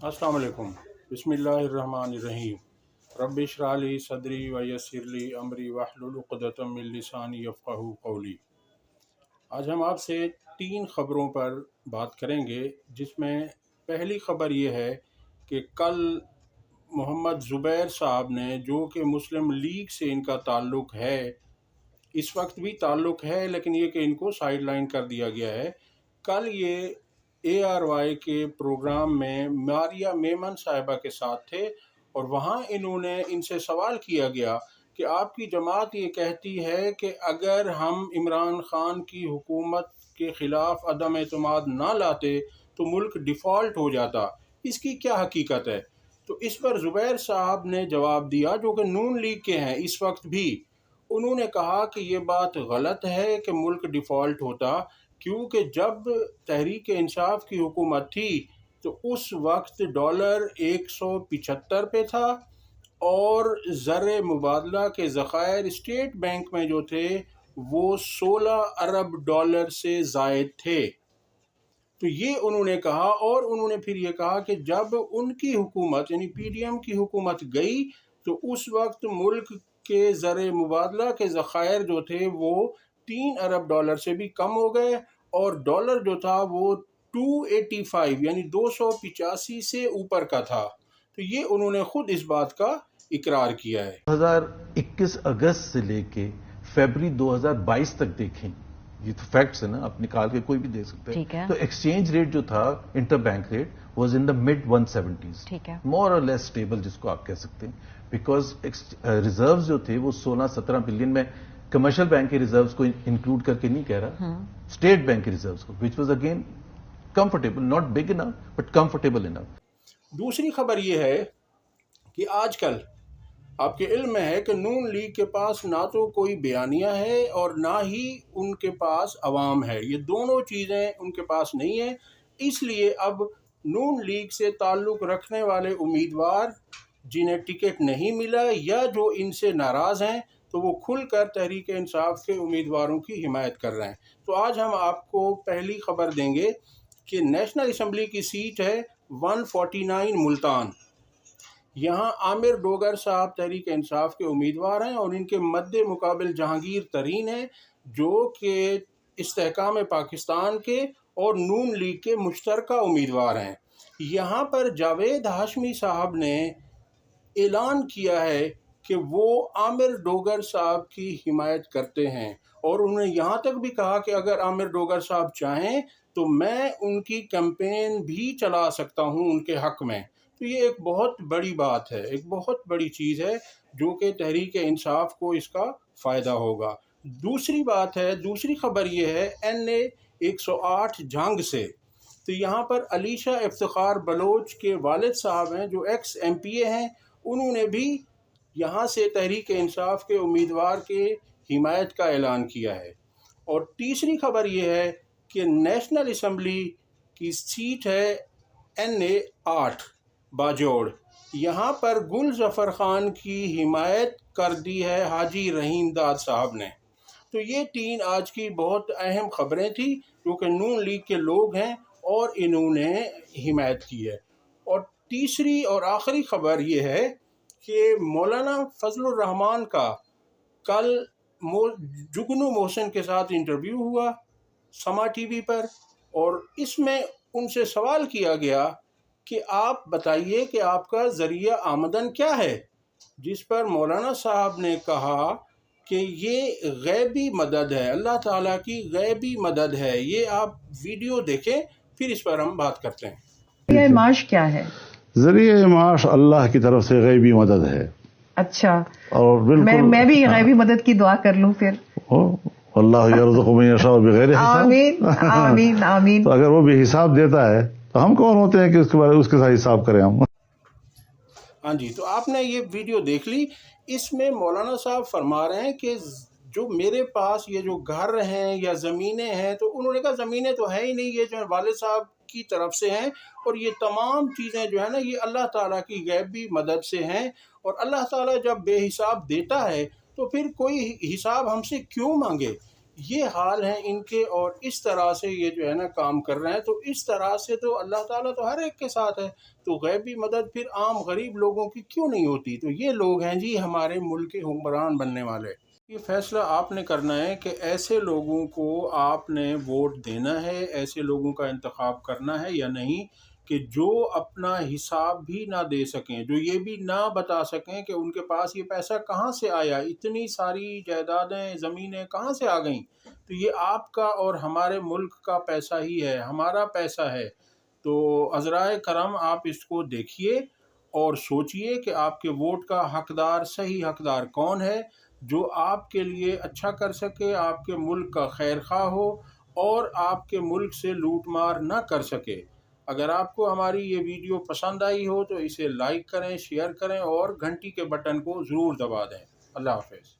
अस्सलाम वालेकुम। बिस्मिल्लाहिर्रहमानिर्रहीम। रब्बि इश्रह ली सदरी व यस्सिर ली अमरी वहलुल उक़दतम मिन लिसानी यफ़क़हू क़ौली। आज हम आपसे 3 ख़बरों पर बात करेंगे, जिसमें पहली ख़बर ये है कि कल मोहम्मद ज़ुबैर साहब ने, जो कि मुस्लिम लीग से इनका ताल्लुक़ है, इस वक्त भी ताल्लुक़ है, लेकिन ये कि इनको साइड लाइन कर दिया गया है। कल ये ARY के प्रोग्राम में मारिया मेमन साहिबा के साथ थे और वहाँ इन्होंने इनसे सवाल किया गया कि आपकी जमात ये कहती है कि अगर हम इमरान खान की हुकूमत के ख़िलाफ़ अदम एतमाद ना लाते तो मुल्क डिफ़ॉल्ट हो जाता, इसकी क्या हकीकत है? तो इस पर ज़ुबैर साहब ने जवाब दिया, जो कि नून लीग के हैं इस वक्त भी। उन्होंने कहा कि ये बात गलत है कि मुल्क डिफ़ॉल्ट होता, क्योंकि जब तहरीक इंसाफ की हुकूमत थी तो उस वक्त डॉलर 175 पे था और ज़र मुबादला के ज़खायर स्टेट बैंक में जो थे वो 16 अरब डॉलर से ज़ायद थे। तो ये उन्होंने कहा, और उन्होंने फिर ये कहा कि जब उनकी हुकूमत यानी PDM की हुकूमत गई तो उस वक्त मुल्क के ज़र मुबादला के ज़खायर जो थे वो 3 अरब डॉलर से भी कम हो गए और डॉलर जो था वो 285 यानी 285 से ऊपर का था। तो ये उन्होंने खुद इस बात का इकरार किया है। 2021 अगस्त से लेके फरवरी 2022 तक देखें, ये तो फैक्ट्स है ना, आप निकाल के कोई भी दे सकते हैं। तो एक्सचेंज रेट जो था, inter bank rate, was in the mid 170s, ठीक है, मोर और लेस स्टेबल जिसको आप कह सकते हैं, बिकॉज रिजर्व्स जो थे वो 16-17 बिलियन में कमर्शियल बैंक के रिजर्व्स को इंक्लूड करके नहीं कह रहा, स्टेट बैंक के रिजर्व्स को, which was again comfortable, not big enough but comfortable enough. दूसरी खबर यह है कि आजकल आपके इल्म में है कि नून लीग के पास ना तो कोई बयानिया है और ना ही उनके पास अवाम है, ये दोनों चीज़ें उनके पास नहीं है। इसलिए अब नून लीग से ताल्लुक़ रखने वाले उम्मीदवार जिन्हें टिकट नहीं मिला या जो इनसे नाराज़ हैं, तो वो खुलकर तहरीक इंसाफ के उम्मीदवारों की हिमायत कर रहे हैं। तो आज हम आपको पहली खबर देंगे कि नेशनल असम्बली की सीट है 149 मुल्तान। यहाँ आमिर डोगर साहब तहरीक इंसाफ के उम्मीदवार हैं और इनके मद्दे मुकाबिल जहांगीर तरीन है, जो कि इस्तेहकाम पाकिस्तान के और नून लीग के मुश्तरका उम्मीदवार हैं। यहाँ पर जावेद हाशमी साहब ने ऐलान किया है कि वो आमिर डोगर साहब की हिमायत करते हैं और उन्होंने यहाँ तक भी कहा कि अगर आमिर डोगर साहब चाहें तो मैं उनकी कैंपेन भी चला सकता हूँ उनके हक़ में। तो ये एक बहुत बड़ी बात है, एक बहुत बड़ी चीज़ है, जो कि तहरीक इंसाफ को इसका फ़ायदा होगा। दूसरी बात है, दूसरी ख़बर ये है NA 108 जंग से। तो यहाँ पर अलीशा इफ्तिखार बलोच के वालिद साहब हैं, जो एक्स MPA हैं, उन्होंने भी यहाँ से तहरीक इंसाफ के उम्मीदवार के हिमायत का ऐलान किया है। और तीसरी खबर ये है कि नेशनल असम्बली की सीट है NA 8 बाजोड़, यहाँ पर गुल ज़फ़र ख़ान की हिमायत कर दी है हाजी रहीम दाद साहब ने। तो ये 3 आज की बहुत अहम ख़बरें थी, जो कि नून लीग के लोग हैं और इन्होंने हिमायत की है। और तीसरी और आखिरी ख़बर ये है कि मौलाना फजलुर रहमान का कल जुगनू मोहसिन के साथ इंटरव्यू हुआ समा TV पर, और इसमें उनसे सवाल किया गया कि आप बताइए कि आपका ज़रिया आमदन क्या है, जिस पर मौलाना साहब ने कहा कि ये गैबी मदद है, अल्लाह ताला की गैबी मदद है। ये आप वीडियो देखें, फिर इस पर हम बात करते हैं। ज़रिया माश क्या है? ज़रिया माश अल्लाह की तरफ से गैबी मदद है। अच्छा, और बिल्कुल मैं भी गैबी मदद की दुआ कर लूं फिर। अल्लाह यरज़ुक़ु मन यशाअ बिग़ैर हिसाब। आमीन आमीन आमीन। तो अगर वो भी हिसाब देता है तो हम कौन होते हैं कि उसके बारे उसके साथ हिसाब करें हम। हाँ जी, तो आपने ये वीडियो देख ली। इसमें मौलाना साहब फरमा रहे हैं कि जो मेरे पास ये जो घर हैं या ज़मीनें हैं, तो उन्होंने कहा ज़मीनें तो है ही नहीं, ये जो है वालिद साहब की तरफ से हैं, और ये तमाम चीज़ें जो है ना, ये अल्लाह ताला की गैबी मदद से हैं। और अल्लाह ताला जब बेहिसाब देता है तो फिर कोई हिसाब हमसे क्यों मांगे? یہ حال ہیں ان کے، اور اس طرح سے یہ جو ہے نا کام کر رہے ہیں. تو اس طرح سے تو اللہ تعالیٰ تو ہر ایک کے ساتھ ہے، تو غیبی مدد پھر عام غریب لوگوں کی کیوں نہیں ہوتی؟ تو یہ لوگ ہیں جی ہمارے ملک کے حکمران بننے والے. یہ فیصلہ آپ نے کرنا ہے کہ ایسے لوگوں کو آپ نے ووٹ دینا ہے، ایسے لوگوں کا انتخاب کرنا ہے یا نہیں کہ جو اپنا حساب بھی نہ دے سکیں، جو یہ بھی نہ بتا سکیں کہ ان کے پاس یہ پیسہ کہاں سے آیا، اتنی ساری جائیدادیں زمینیں کہاں سے آ گئیں. تو یہ آپ کا اور ہمارے ملک کا پیسہ ہی ہے، ہمارا پیسہ ہے. تو عذرائے کرم آپ اس کو دیکھیے اور سوچئے کہ آپ کے ووٹ کا حقدار، صحیح حقدار کون ہے جو آپ کے لیے اچھا کر سکے، آپ کے ملک کا خیر خواہ ہو اور آپ کے ملک سے لوٹ مار نہ کر سکے. اگر آپ کو ہماری یہ ویڈیو پسند آئی ہو تو اسے لائک کریں، شیئر کریں اور گھنٹی کے بٹن کو ضرور دبا دیں. اللہ حافظ.